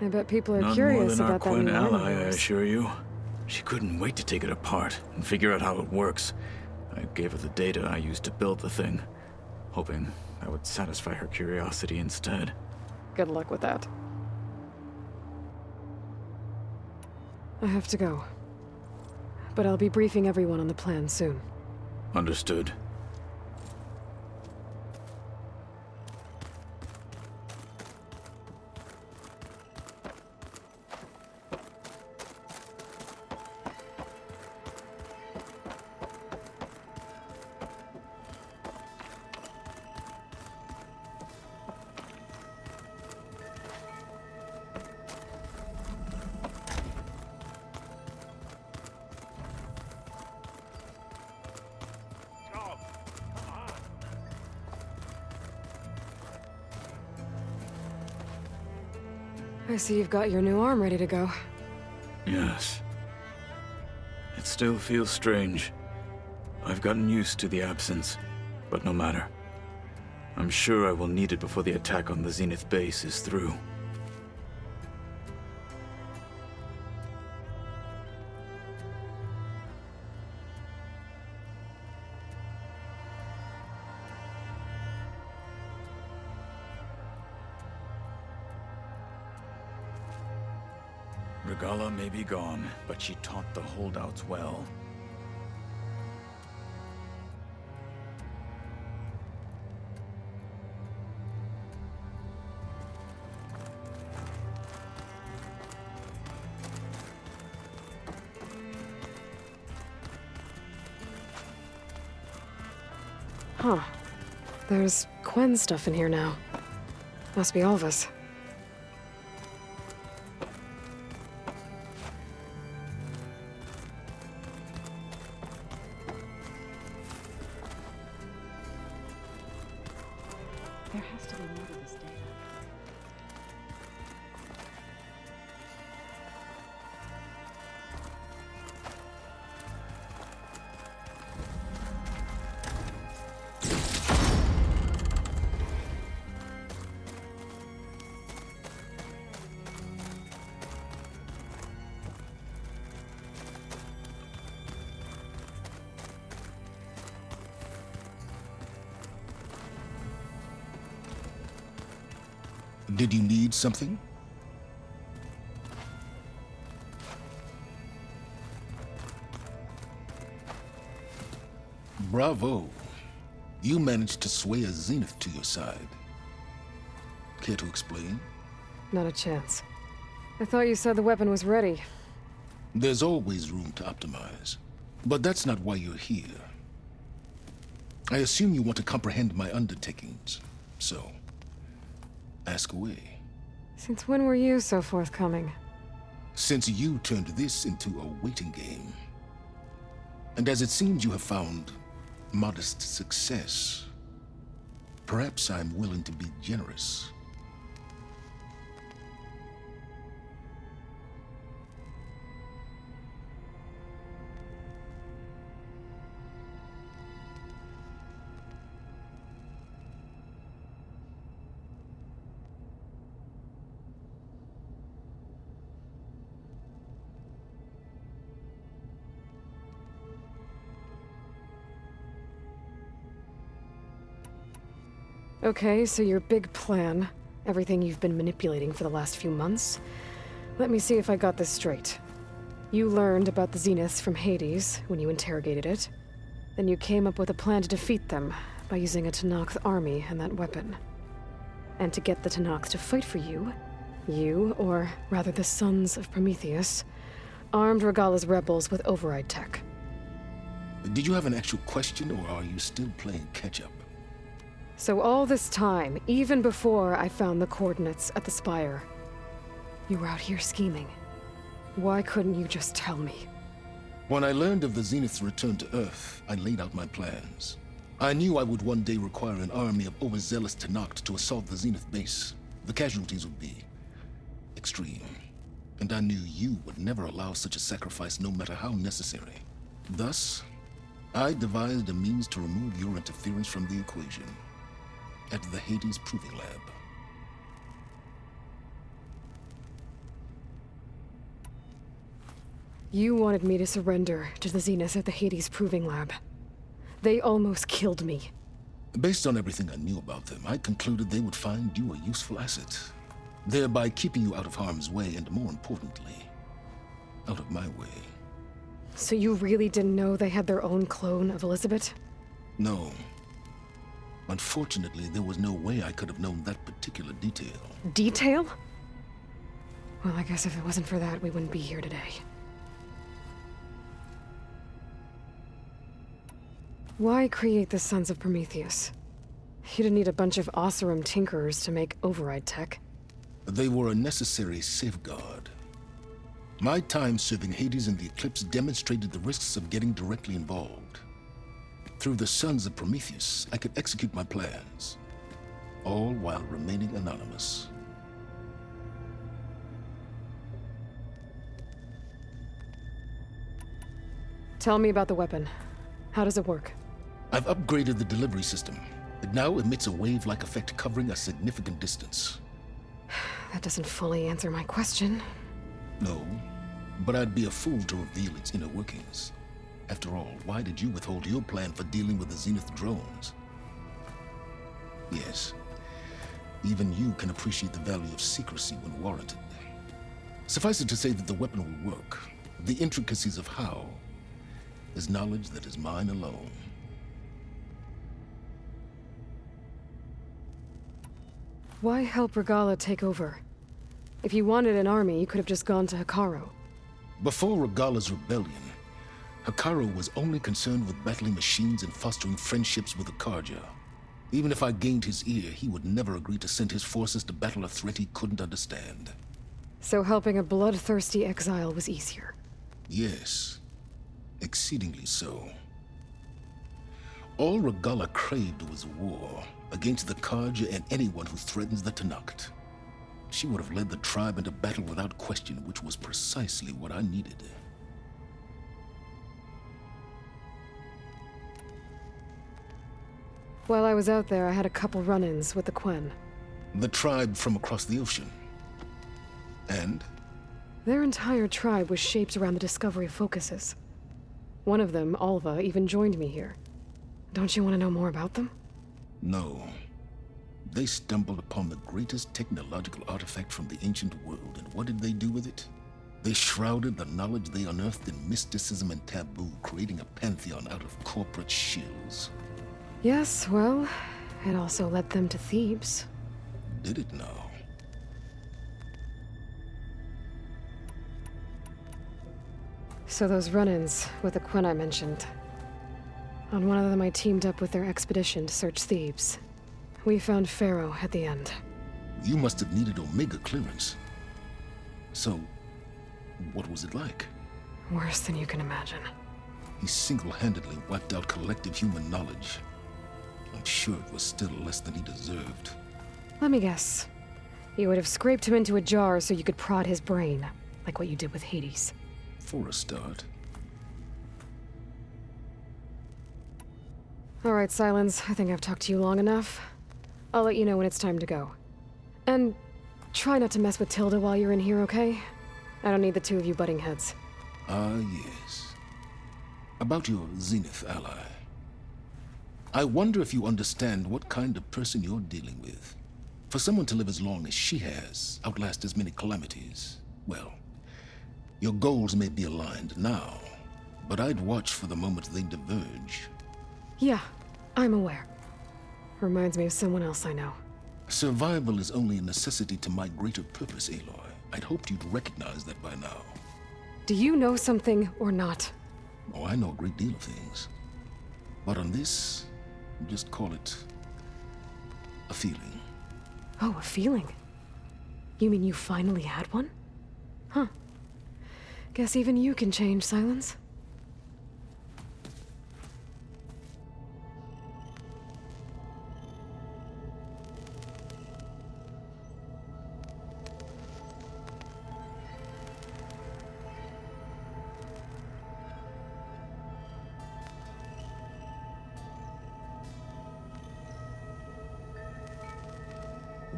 I bet people are Not more curious than our about that Quinn new arm of ally, I yours. assure you. She couldn't wait to take it apart and figure out how it works. I gave her the data I used to build the thing, hoping that would satisfy her curiosity instead. Good luck with that. I have to go. But I'll be briefing everyone on the plan soon. Understood. I see you've got your new arm ready to go. Yes. It still feels strange. I've gotten used to the absence, but no matter. I'm sure I will need it before the attack on the Zenith base is through. Regala may be gone, but she taught the holdouts well. Huh. There's Quen stuff in here now. Must be Alva's. There has to be more to this data. Did you need something? Bravo. You managed to sway a Zenith to your side. Care to explain? Not a chance. I thought you said the weapon was ready. There's always room to optimize. But that's not why you're here. I assume you want to comprehend my undertakings, so ask away. Since when were you so forthcoming? Since you turned this into a waiting game. And as it seems you have found modest success, perhaps I'm willing to be generous. Okay, so your big plan, everything you've been manipulating for the last few months. Let me see if I got this straight. You learned about the Zeniths from Hades when you interrogated it. Then you came up with a plan to defeat them by using a Tenakth army and that weapon. And to get the Tenakth to fight for you, or rather the Sons of Prometheus, armed Regala's rebels with override tech. Did you have an actual question, or are you still playing catch-up? So all this time, even before I found the coordinates at the Spire, you were out here scheming. Why couldn't you just tell me? When I learned of the Zenith's return to Earth, I laid out my plans. I knew I would one day require an army of overzealous Tenakth to assault the Zenith base. The casualties would be extreme. And I knew you would never allow such a sacrifice, no matter how necessary. Thus, I devised a means to remove your interference from the equation. At the Hades Proving Lab. You wanted me to surrender to the Zenith at the Hades Proving Lab. They almost killed me. Based on everything I knew about them, I concluded they would find you a useful asset, thereby keeping you out of harm's way and, more importantly, out of my way. So you really didn't know they had their own clone of Elizabeth? No. Unfortunately, there was no way I could have known that particular detail. Detail? Well, I guess if it wasn't for that, we wouldn't be here today. Why create the Sons of Prometheus? You didn't need a bunch of Oseram tinkerers to make override tech. They were a necessary safeguard. My time serving Hades and the Eclipse demonstrated the risks of getting directly involved. Through the Sons of Prometheus, I could execute my plans, all while remaining anonymous. Tell me about the weapon. How does it work? I've upgraded the delivery system. It now emits a wave-like effect covering a significant distance. That doesn't fully answer my question. No, but I'd be a fool to reveal its inner workings. After all, why did you withhold your plan for dealing with the Zenith drones? Yes, even you can appreciate the value of secrecy when warranted. Suffice it to say that the weapon will work. The intricacies of how is knowledge that is mine alone. Why help Regala take over? If you wanted an army, you could have just gone to Hikaru. Before Regala's rebellion, Hikaru was only concerned with battling machines and fostering friendships with the Karja. Even if I gained his ear, he would never agree to send his forces to battle a threat he couldn't understand. So helping a bloodthirsty exile was easier? Yes, exceedingly so. All Regala craved was war against the Karja and anyone who threatens the Tanakt. She would have led the tribe into battle without question, which was precisely what I needed. While I was out there, I had a couple run-ins with the Quen. The tribe from across the ocean. And? Their entire tribe was shaped around the discovery of focuses. One of them, Alva, even joined me here. Don't you want to know more about them? No. They stumbled upon the greatest technological artifact from the ancient world, and what did they do with it? They shrouded the knowledge they unearthed in mysticism and taboo, creating a pantheon out of corporate shills. Yes, well, it also led them to Thebes. Did it now? So those run-ins with the Quen I mentioned. On one of them I teamed up with their expedition to search Thebes. We found Pharaoh at the end. You must have needed Omega clearance. So, what was it like? Worse than you can imagine. He single-handedly wiped out collective human knowledge. I'm sure it was still less than he deserved. Let me guess. You would have scraped him into a jar so you could prod his brain, like what you did with Hades. For a start. All right, Silence. I think I've talked to you long enough. I'll let you know when it's time to go. And try not to mess with Tilda while you're in here, okay? I don't need the two of you butting heads. Ah, yes. About your Zenith ally. I wonder if you understand what kind of person you're dealing with. For someone to live as long as she has, outlast as many calamities, well, your goals may be aligned now, but I'd watch for the moment they diverge. Yeah, I'm aware. Reminds me of someone else I know. Survival is only a necessity to my greater purpose, Aloy. I'd hoped you'd recognize that by now. Do you know something or not? Oh, I know a great deal of things. But on this, just call it a feeling. Oh, a feeling? You mean you finally had one? Huh. Guess even you can change, Silence.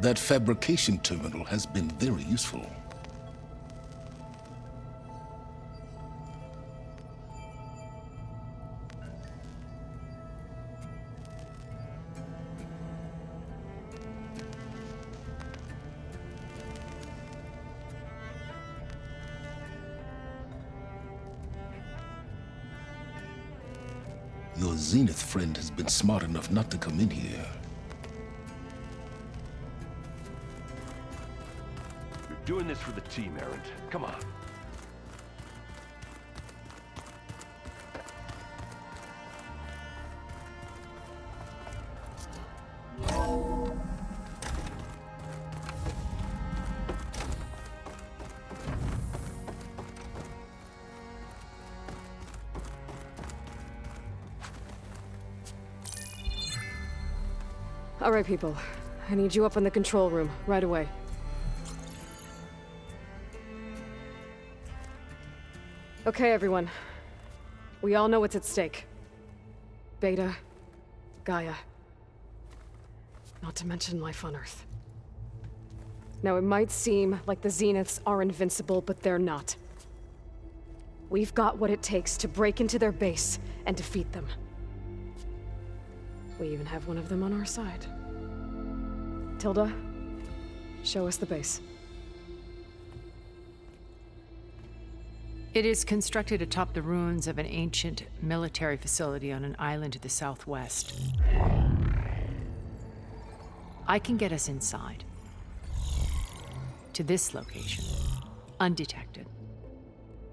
That fabrication terminal has been very useful. Your Zenith friend has been smart enough not to come in here. You're doing this for the team, Errant. Come on. All right, people. I need you up in the control room, right away. Okay, everyone. We all know what's at stake. Beta, Gaia. Not to mention life on Earth. Now, it might seem like the Zeniths are invincible, but they're not. We've got what it takes to break into their base and defeat them. We even have one of them on our side. Tilda, show us the base. It is constructed atop the ruins of an ancient military facility on an island to the southwest. I can get us inside. To this location, undetected.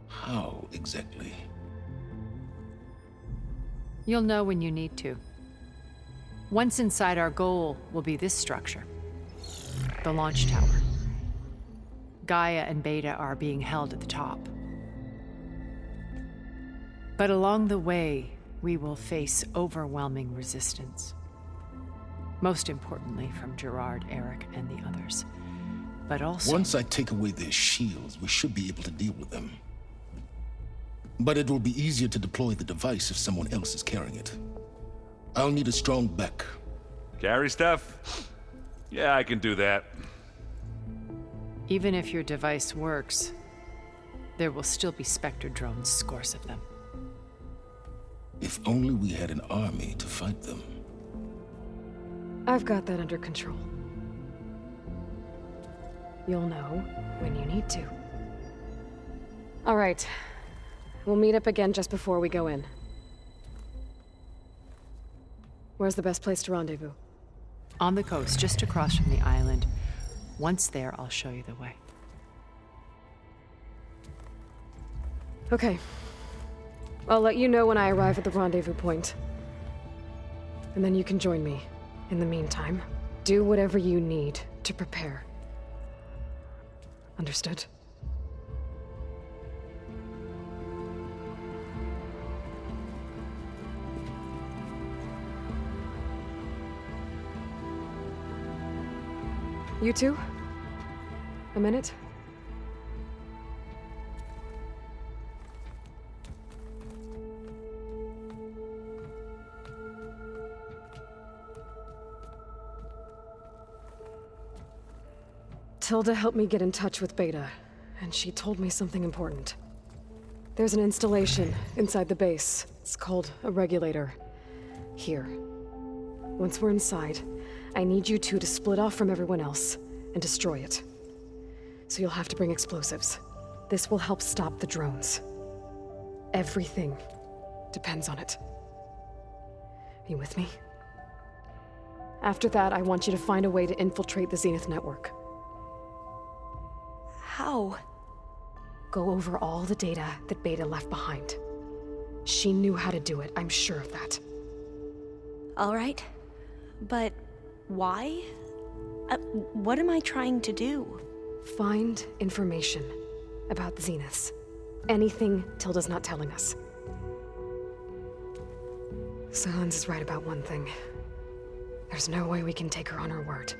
How exactly? You'll know when you need to. Once inside, our goal will be this structure. The launch tower. Gaia and Beta are being held at the top. But along the way, we will face overwhelming resistance. Most importantly from Gerard, Eric, and the others. But also... Once I take away their shields, we should be able to deal with them. But it will be easier to deploy the device if someone else is carrying it. I'll need a strong back. Carry stuff? Yeah, I can do that. Even if your device works, there will still be Spectre drones, scores of them. If only we had an army to fight them. I've got that under control. You'll know when you need to. All right. We'll meet up again just before we go in. Where's the best place to rendezvous? On the coast, just across from the island. Once there, I'll show you the way. Okay. I'll let you know when I arrive at the rendezvous point. And then you can join me. In the meantime, do whatever you need to prepare. Understood? You two? A minute? Tilda helped me get in touch with Beta, and she told me something important. There's an installation inside the base. It's called a regulator. Here. Once we're inside, I need you two to split off from everyone else and destroy it. So you'll have to bring explosives. This will help stop the drones. Everything depends on it. Are you with me? After that, I want you to find a way to infiltrate the Zenith network. How? Go over all the data that Beta left behind. She knew how to do it, I'm sure of that. All right. But why? What am I trying to do? Find information about the Zeniths. Anything Tilda's not telling us. Silence is right about one thing. There's no way we can take her on her word.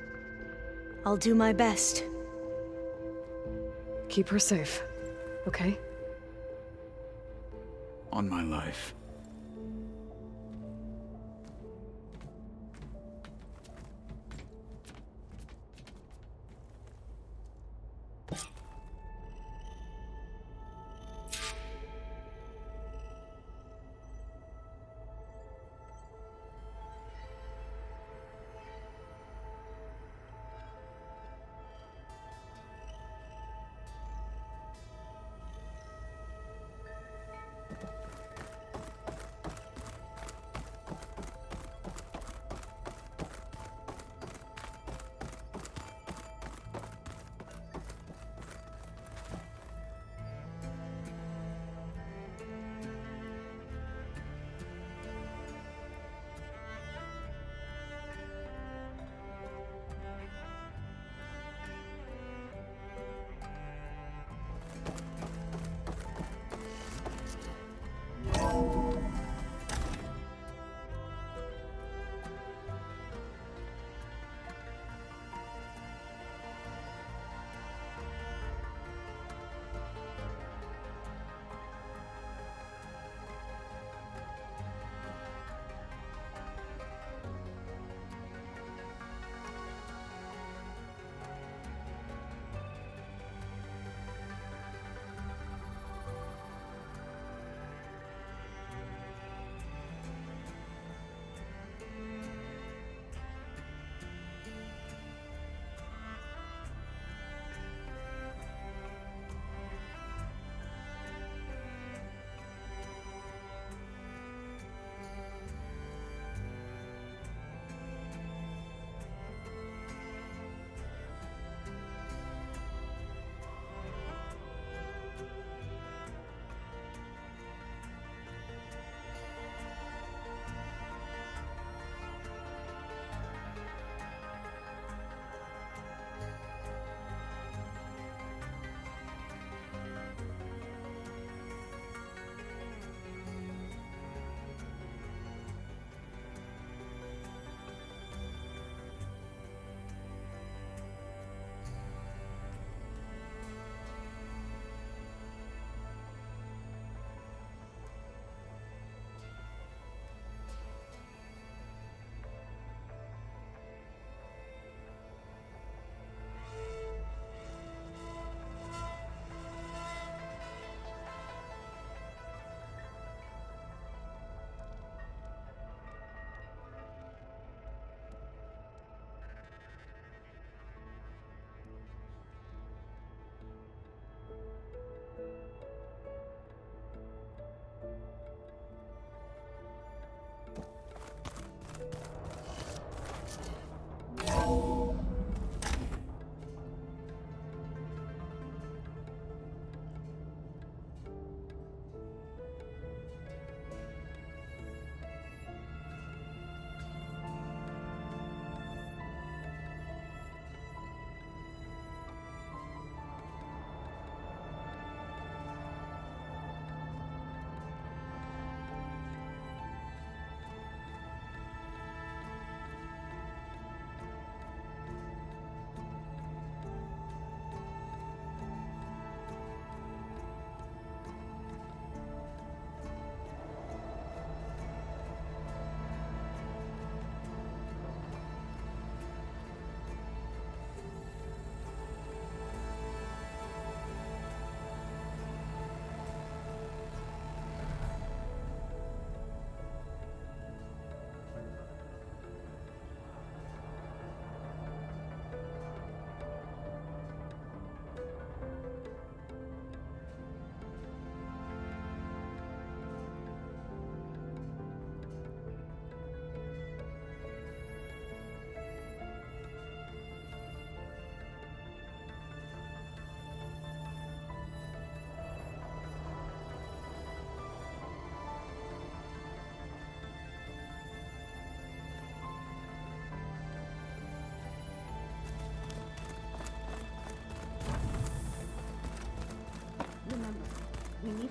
I'll do my best. Keep her safe, okay? On my life.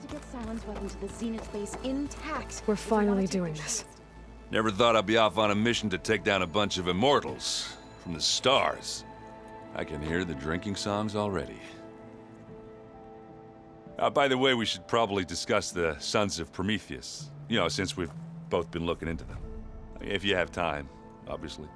get Silence weapon to the Zenith base intact. We're finally doing this. Never thought I'd be off on a mission to take down a bunch of immortals from the stars. I can hear the drinking songs already. By the way, we should probably discuss the Sons of Prometheus. You know, since we've both been looking into them. If you have time, obviously.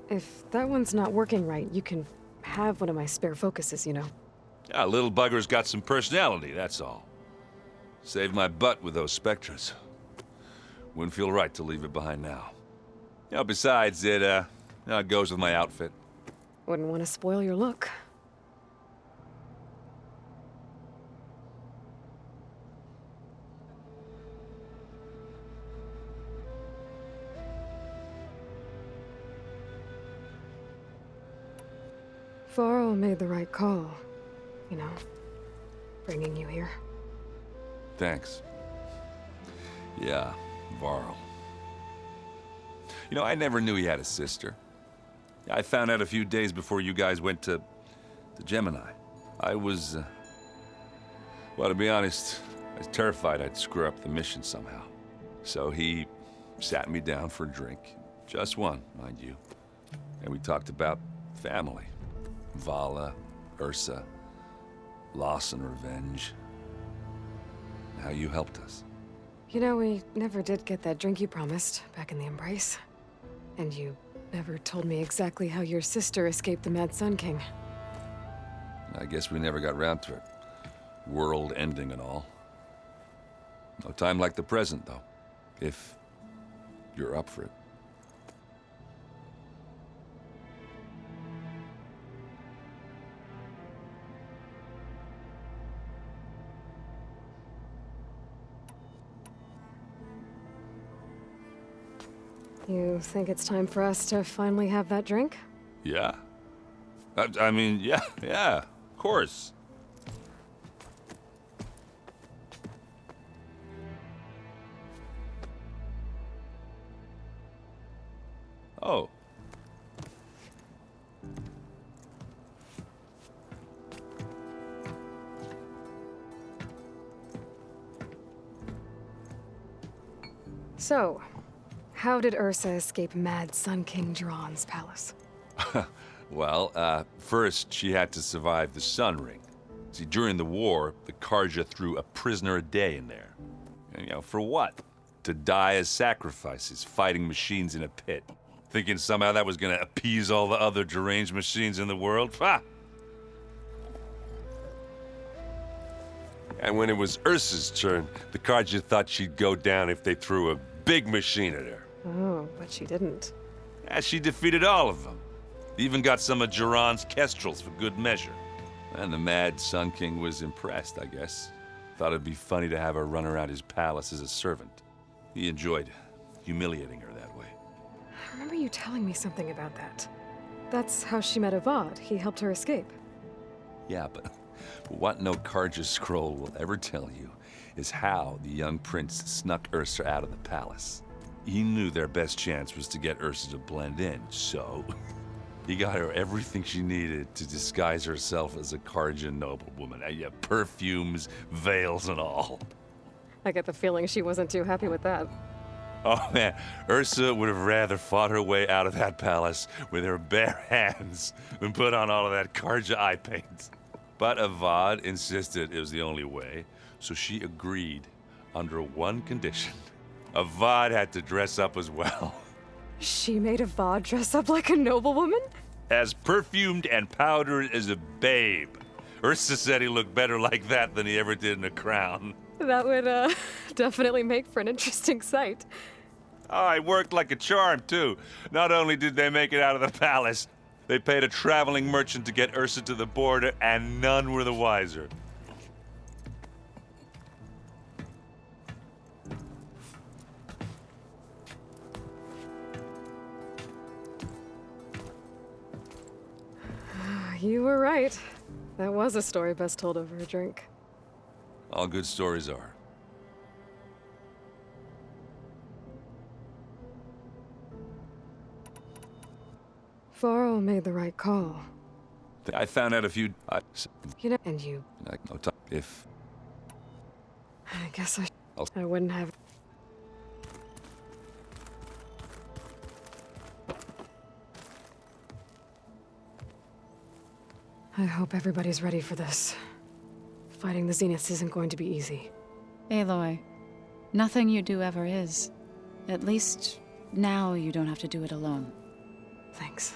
If that one's not working right, you can have one of my spare focuses, you know. Yeah, little bugger's got some personality, that's all. Saved my butt with those spectras. Wouldn't feel right to leave it behind now. You know, besides, it goes with my outfit. Wouldn't want to spoil your look. Varl made the right call, you know, bringing you here. Thanks. Yeah, Varl. You know, I never knew he had a sister. I found out a few days before you guys went to Gemini. I was, well, to be honest, I was terrified I'd screw up the mission somehow. So he sat me down for a drink. Just one, mind you. And we talked about family. Vala, Ursa, loss and revenge. How you helped us. You know, we never did get that drink you promised back in the Embrace. And you never told me exactly how your sister escaped the Mad Sun King. I guess we never got round to it. World ending and all. No time like the present, though. If you're up for it. You think it's time for us to finally have that drink? Yeah. I mean, yeah, of course. Oh. So, how did Ursa escape Mad Sun King Jiran's palace? Well, first she had to survive the Sun Ring. See, during the war, the Karja threw a prisoner a day in there. And, you know, for what? To die as sacrifices, fighting machines in a pit. Thinking somehow that was gonna appease all the other deranged machines in the world? Ha! And when it was Ursa's turn, the Karja thought she'd go down if they threw a big machine at her. Oh, but she didn't. And she defeated all of them. Even got some of Jiran's kestrels for good measure. And the Mad Sun King was impressed, I guess. Thought it'd be funny to have her run around his palace as a servant. He enjoyed humiliating her that way. I remember you telling me something about that. That's how she met Avad. He helped her escape. Yeah, but what no Karja scroll will ever tell you is how the young prince snuck Ursa out of the palace. He knew their best chance was to get Ursa to blend in, so he got her everything she needed to disguise herself as a Karja noblewoman. Yeah, perfumes, veils, and all. I get the feeling she wasn't too happy with that. Oh man, Ursa would have rather fought her way out of that palace with her bare hands than put on all of that Karja eye paint. But Avad insisted it was the only way, so she agreed under one condition. Avad had to dress up as well. She made Avad dress up like a noblewoman? As perfumed and powdered as a babe. Ursa said he looked better like that than he ever did in a crown. That would, definitely make for an interesting sight. Oh, it worked like a charm, too. Not only did they make it out of the palace, they paid a traveling merchant to get Ursa to the border, and none were the wiser. You were right. That was a story best told over a drink. All good stories are. Varl made the right call. I found out a few... You know, and you... If... I guess I wouldn't have... I hope everybody's ready for this. Fighting the Zeniths isn't going to be easy. Aloy, nothing you do ever is. At least, now you don't have to do it alone. Thanks.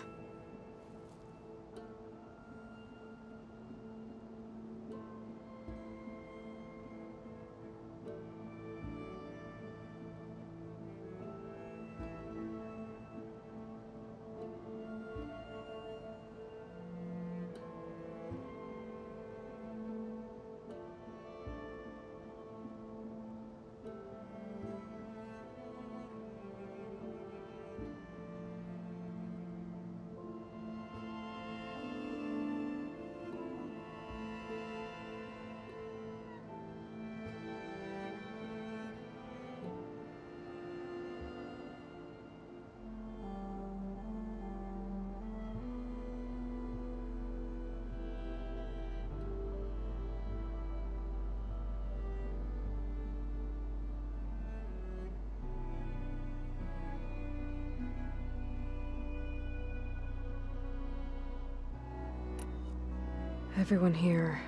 Everyone here.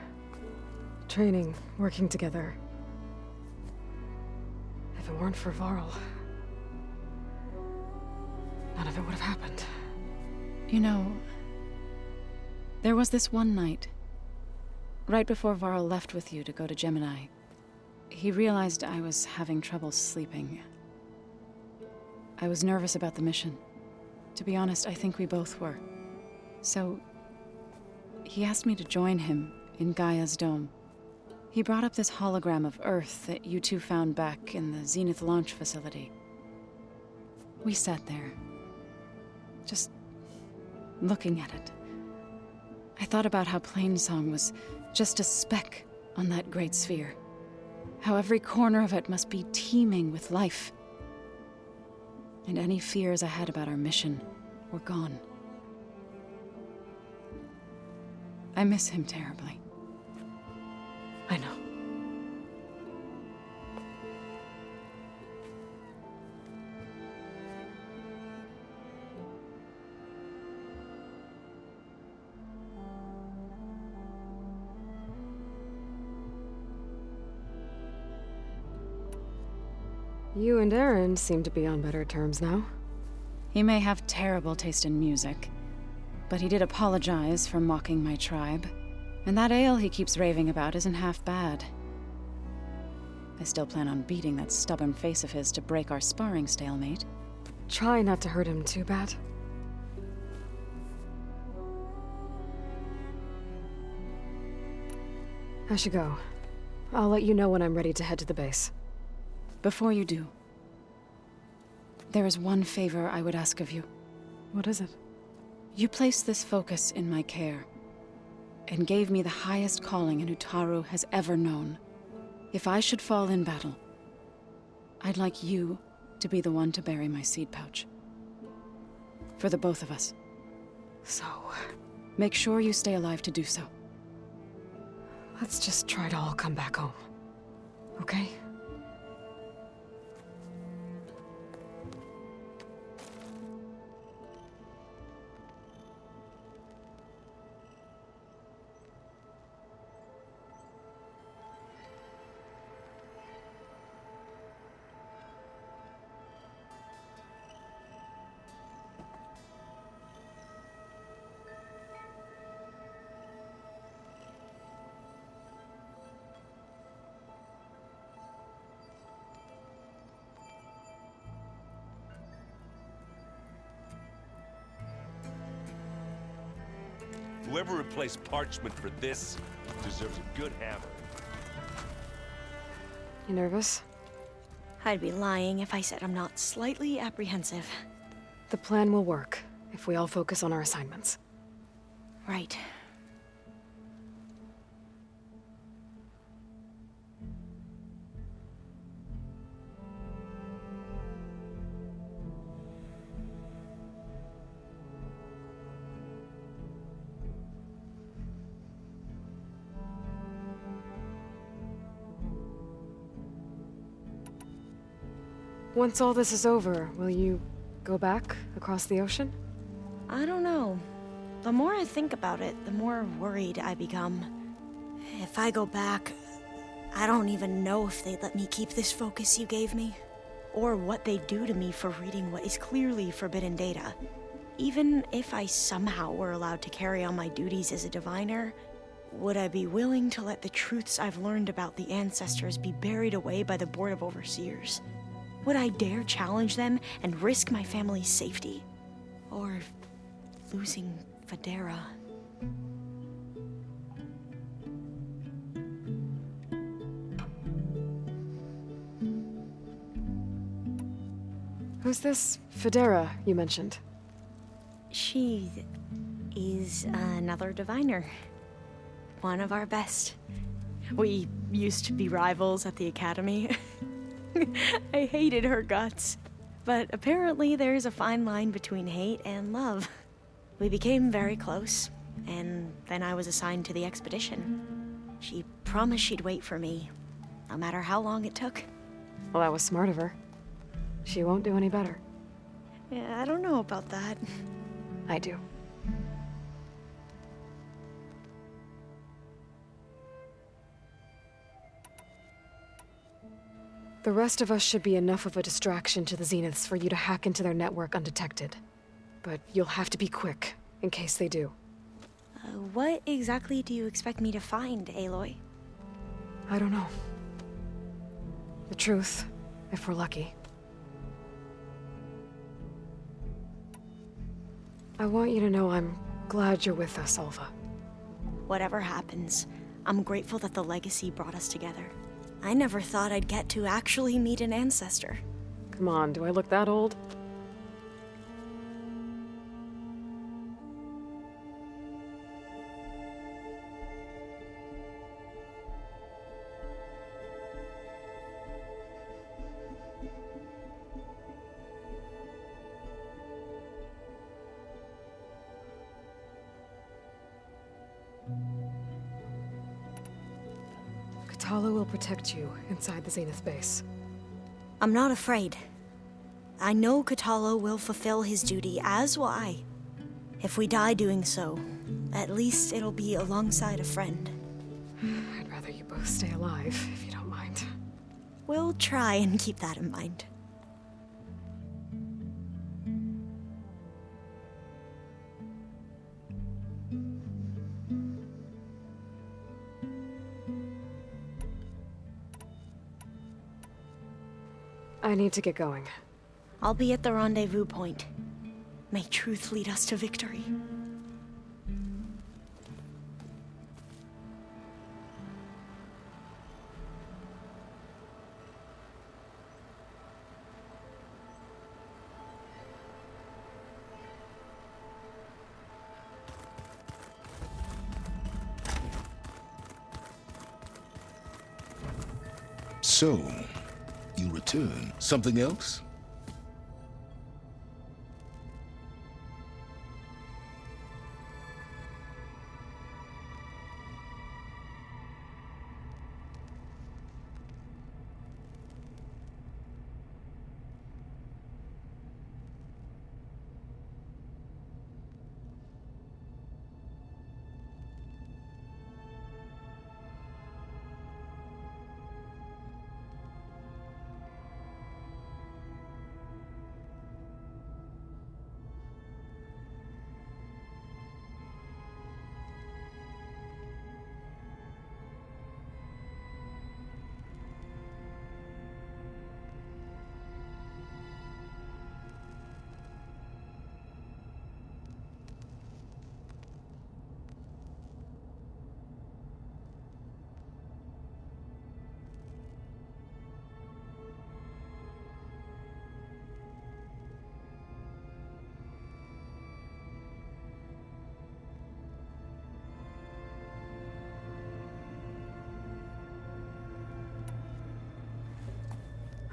Training, working together. If it weren't for Varl, none of it would have happened. You know, there was this one night, right before Varl left with you to go to Gemini. He realized I was having trouble sleeping. I was nervous about the mission. To be honest, I think we both were. So, he asked me to join him in Gaia's dome. He brought up this hologram of Earth that you two found back in the Zenith launch facility. We sat there, just looking at it. I thought about how Plainsong was just a speck on that great sphere. How every corner of it must be teeming with life. And any fears I had about our mission were gone. I miss him terribly. I know. You and Aaron seem to be on better terms now. He may have terrible taste in music, but he did apologize for mocking my tribe. And that ale he keeps raving about isn't half bad. I still plan on beating that stubborn face of his to break our sparring stalemate. Try not to hurt him too bad. I should go. I'll let you know when I'm ready to head to the base. Before you do, there is one favor I would ask of you. What is it? You placed this focus in my care, and gave me the highest calling an Utaru has ever known. If I should fall in battle, I'd like you to be the one to bury my seed pouch. For the both of us. So, make sure you stay alive to do so. let's just try to all come back home. Okay? Whoever replaced parchment for this deserves a good hammer. You nervous? I'd be lying if I said I'm not slightly apprehensive. The plan will work if we all focus on our assignments. Right. Once all this is over, will you go back across the ocean? I don't know. The more I think about it, the more worried I become. If I go back, I don't even know if they'd let me keep this focus you gave me, or what they'd do to me for reading what is clearly forbidden data. Even if I somehow were allowed to carry on my duties as a diviner, would I be willing to let the truths I've learned about the ancestors be buried away by the Board of Overseers? Would I dare challenge them and risk my family's safety? Or losing Federa? Who's this Federa you mentioned? She is another diviner. One of our best. We used to be rivals at the academy. I hated her guts. But apparently there's a fine line between hate and love. We became very close, and then I was assigned to the expedition. She promised she'd wait for me, no matter how long it took. Well, that was smart of her. She won't do any better. Yeah, I don't know about that. I do. The rest of us should be enough of a distraction to the Zeniths for you to hack into their network undetected. But you'll have to be quick, in case they do. What exactly do you expect me to find, Aloy? I don't know. The truth, if we're lucky. I want you to know I'm glad you're with us, Alva. Whatever happens, I'm grateful that the legacy brought us together. I never thought I'd get to actually meet an ancestor. Come on, do I look that old? Katala will protect you inside the Zenith base. I'm not afraid. I know Katala will fulfill his duty, as will I. If we die doing so, at least it'll be alongside a friend. I'd rather you both stay alive, if you don't mind. We'll try and keep that in mind. I need to get going. I'll be at the rendezvous point. May truth lead us to victory. So, you return. Something else?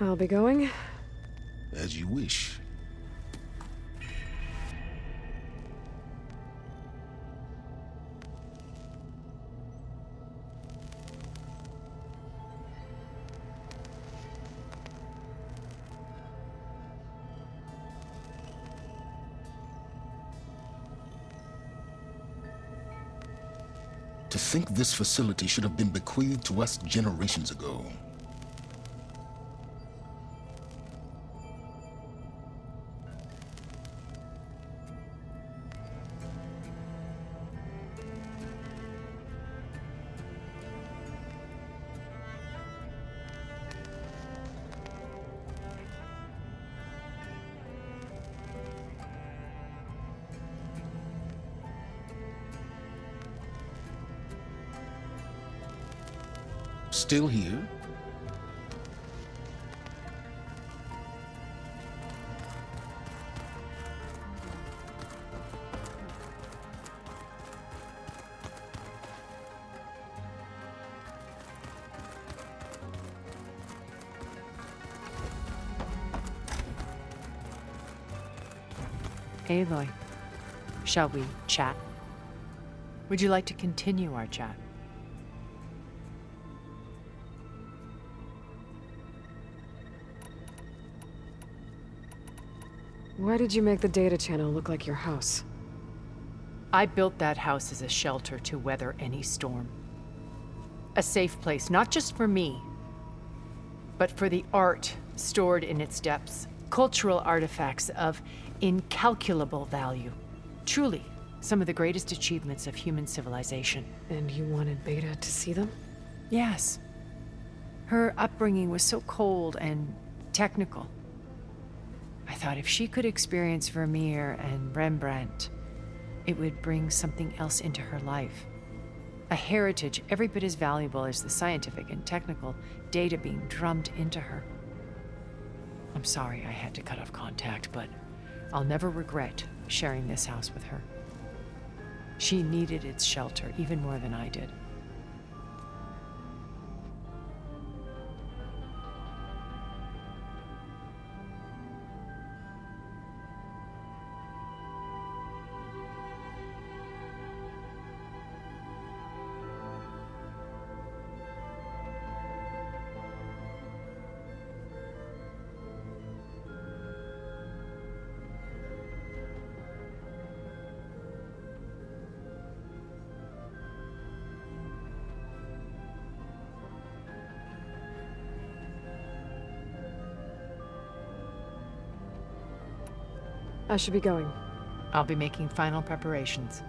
I'll be going. As you wish. To think this facility should have been bequeathed to us generations ago. Still here? Aloy, shall we chat? Would you like to continue our chat? Why did you make the data channel look like your house? I built that house as a shelter to weather any storm. A safe place, not just for me, but for the art stored in its depths. Cultural artifacts of incalculable value. Truly, some of the greatest achievements of human civilization. And you wanted Beta to see them? Yes. Her upbringing was so cold and technical. I thought if she could experience Vermeer and Rembrandt, it would bring something else into her life. A heritage every bit as valuable as the scientific and technical data being drummed into her. I'm sorry I had to cut off contact, but I'll never regret sharing this house with her. She needed its shelter even more than I did. I should be going. I'll be making final preparations.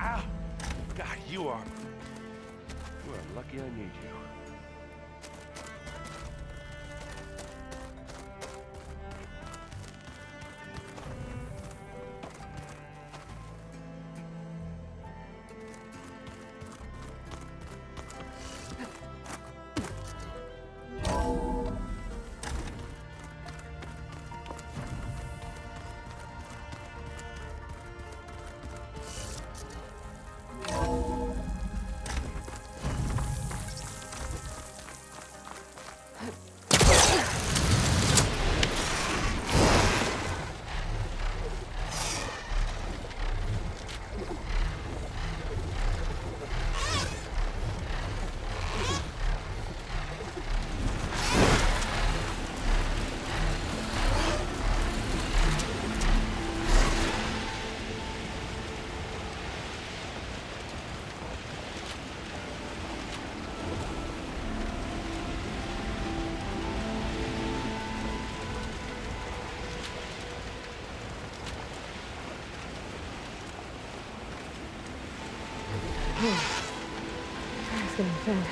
Ow! God, you are lucky I need you. It's getting thin.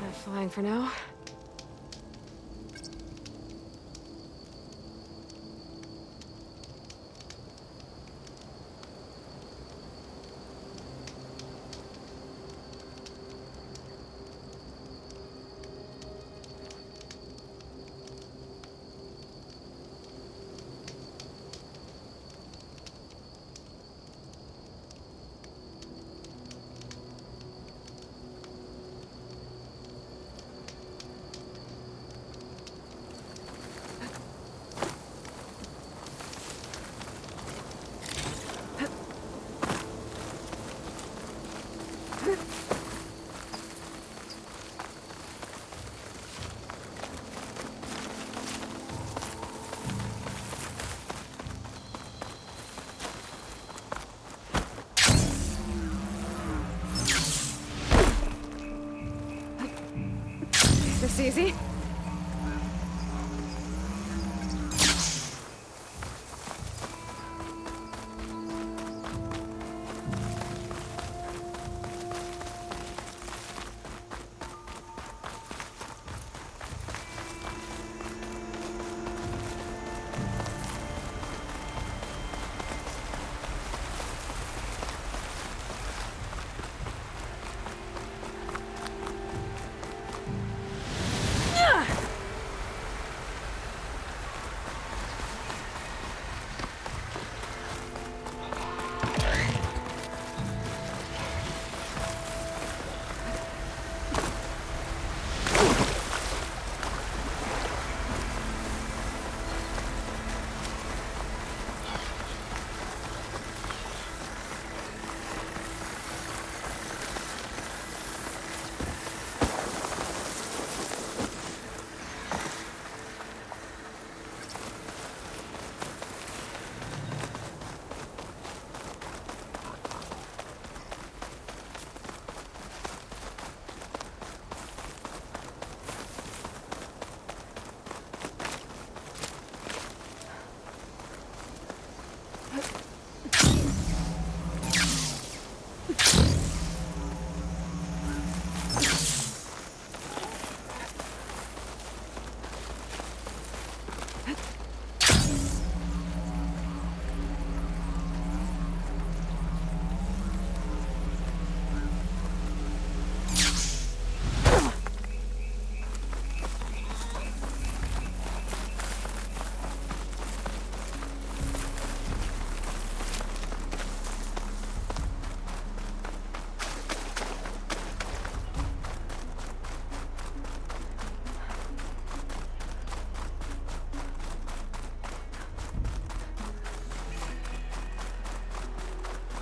Not flying for now. This easy?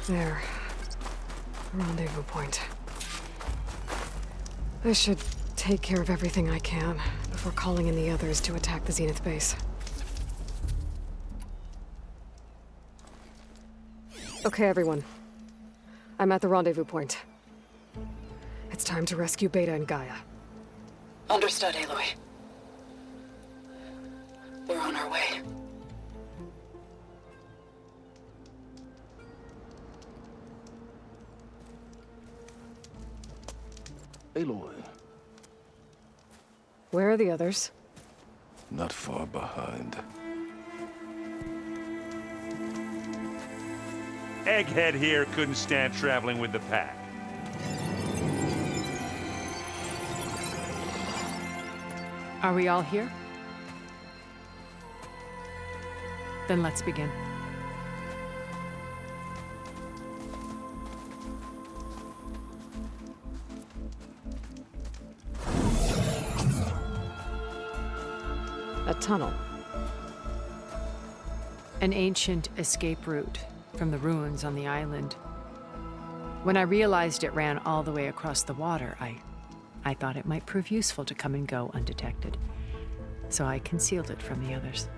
There. Rendezvous point. I should take care of everything I can before calling in the others to attack the Zenith base. Okay, everyone. I'm at the rendezvous point. It's time to rescue Beta and Gaia. Understood, Aloy. We're on our way. Aloy, Where are the others? not far behind. Egghead here couldn't stand traveling with the pack. Are we all here? Then let's begin. A tunnel. An ancient escape route from the ruins on the island. When I realized it ran all the way across the water, I thought it might prove useful to come and go undetected. So I concealed it from the others.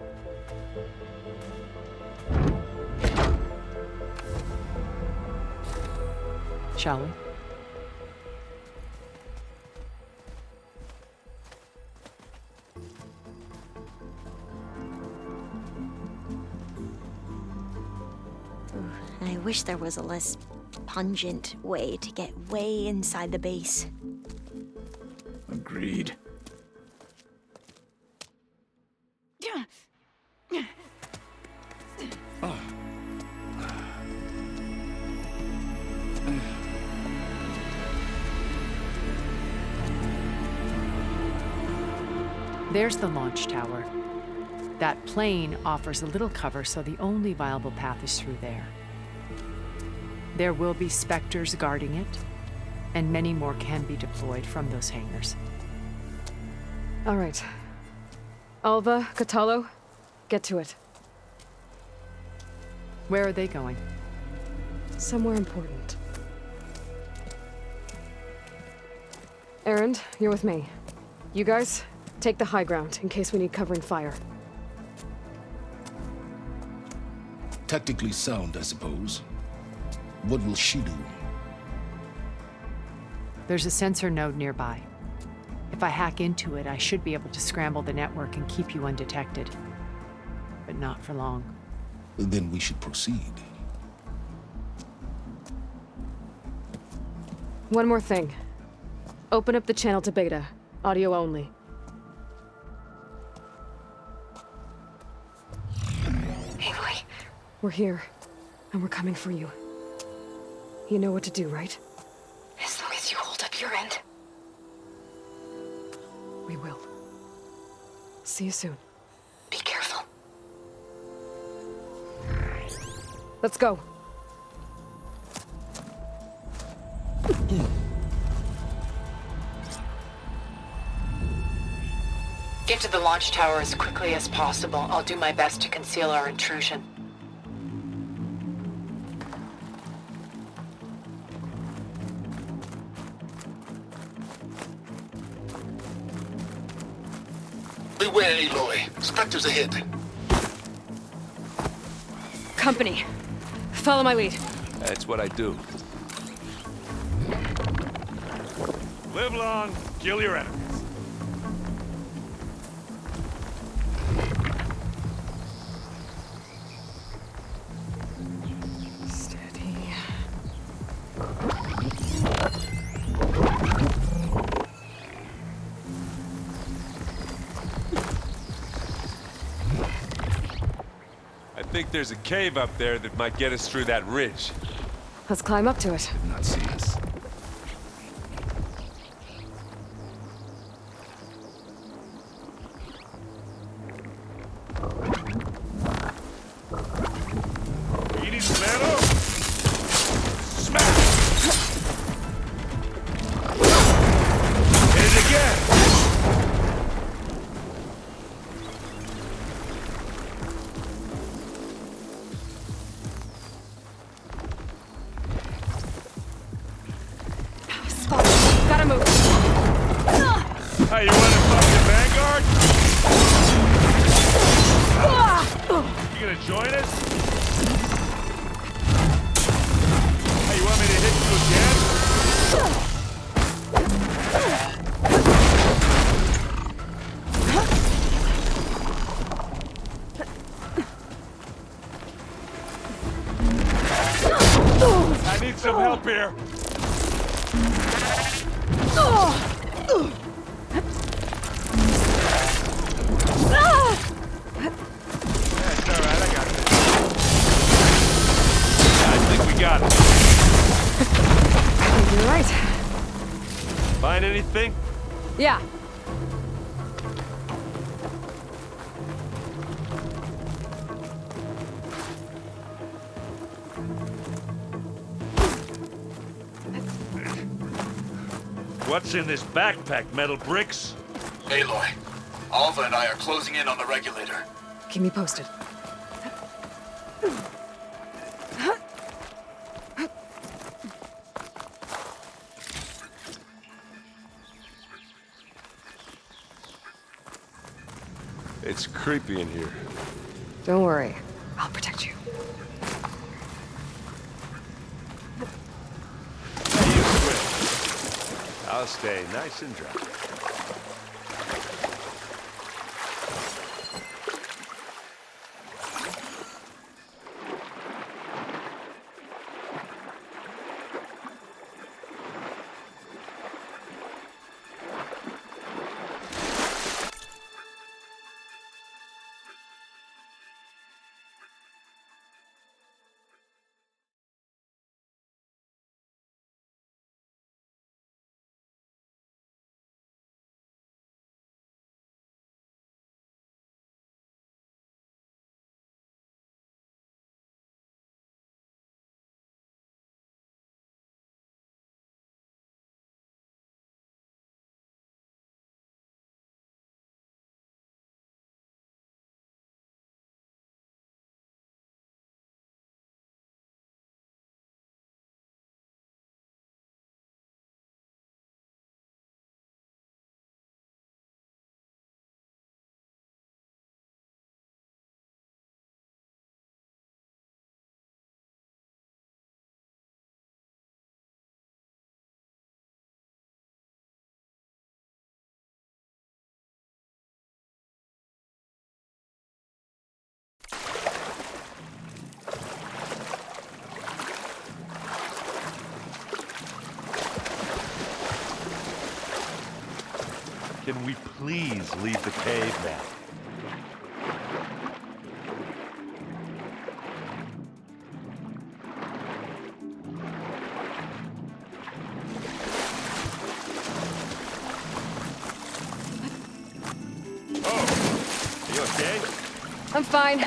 Shall we? I wish there was a less pungent way to get way inside the base. Agreed. There's the launch tower. That plane offers a little cover, so the only viable path is through there. There will be Spectres guarding it, and many more can be deployed from those hangars. All right. Alva, Catalo, get to it. Where are they going? Somewhere important. Erend, you're with me. You guys, take the high ground in case we need covering fire. Tactically sound, I suppose. What will she do? There's a sensor node nearby. If I hack into it, I should be able to scramble the network and keep you undetected. But not for long. Then we should proceed. One more thing. Open up the channel to Beta. Audio only. Aloy, We're here, and we're coming for you. You know what to do, right? as long as you hold up your end. We will. See you soon. Be careful. Let's go. Get to the launch tower as quickly as possible. I'll do my best to conceal our intrusion. Beware, Aloy. Spectres ahead. Company. Follow my lead. That's what I do. Live long, kill your enemies. Steady. I think there's a cave up there that might get us through that ridge. Let's climb up to it. Did not see us. You need some ammo? Smash! Hit it again! Spot. Gotta move. Hey, you want to fuck the Vanguard? You gonna join us? Hey, you want me to hit you again? I need some help here. That's all right, I got this. I think we got it. I think you're right. Find anything? Yeah. What's in this backpack, metal bricks? Aloy, Alva and I are closing in on the regulator. Keep me posted. It's creepy in here. Don't worry. I'll protect you. You swim. I'll stay nice and dry. Can we please leave the cave now? Oh, are you okay? I'm fine.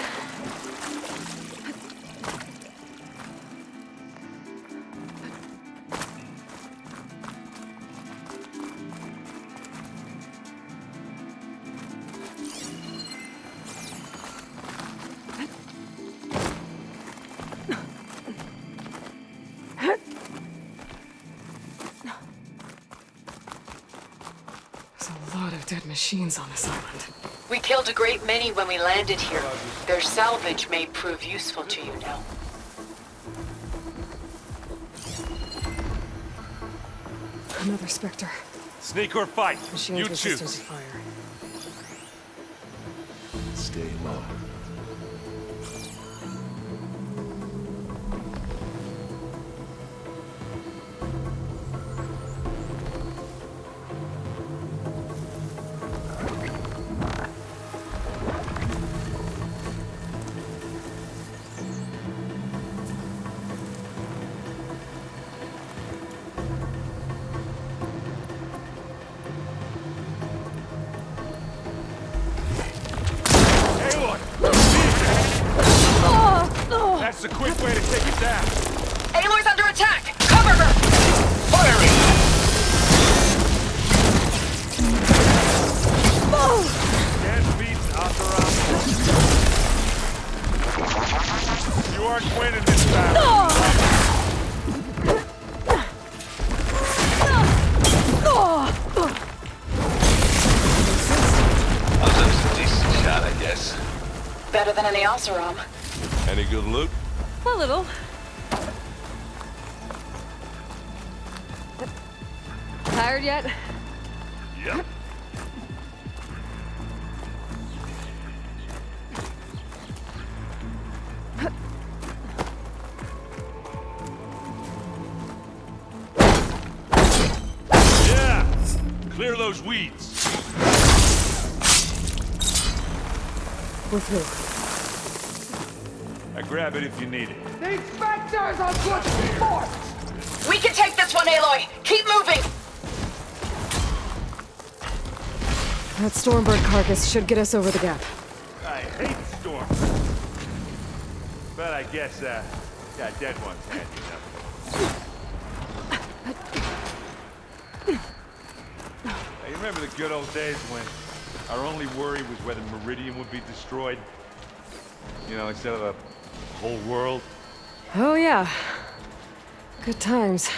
Dead machines on this island. We killed a great many when we landed here. Their salvage may prove useful to you now. Another Spectre. Sneak or fight? Machines You resistant choose. to fire. Stay low. Aloy! That's the quick way to take it down. Aloy's under attack! Cover her! Firing! Can't beat Asaram. You aren't winning this battle. A decent shot, I guess. Better than any Oseram. Any good loot? A little. Tired yet? Yep. Yeah! Clear those weeds. We're through. I grab it if you need it. These Spectres are good sport! We can take this one, Aloy! Keep moving! That Stormbird carcass should get us over the gap. I hate storm. But I guess, yeah, dead one's handy enough. Hey, you remember the good old days when our only worry was whether Meridian would be destroyed? You know, instead of the whole world? Oh yeah. Good times.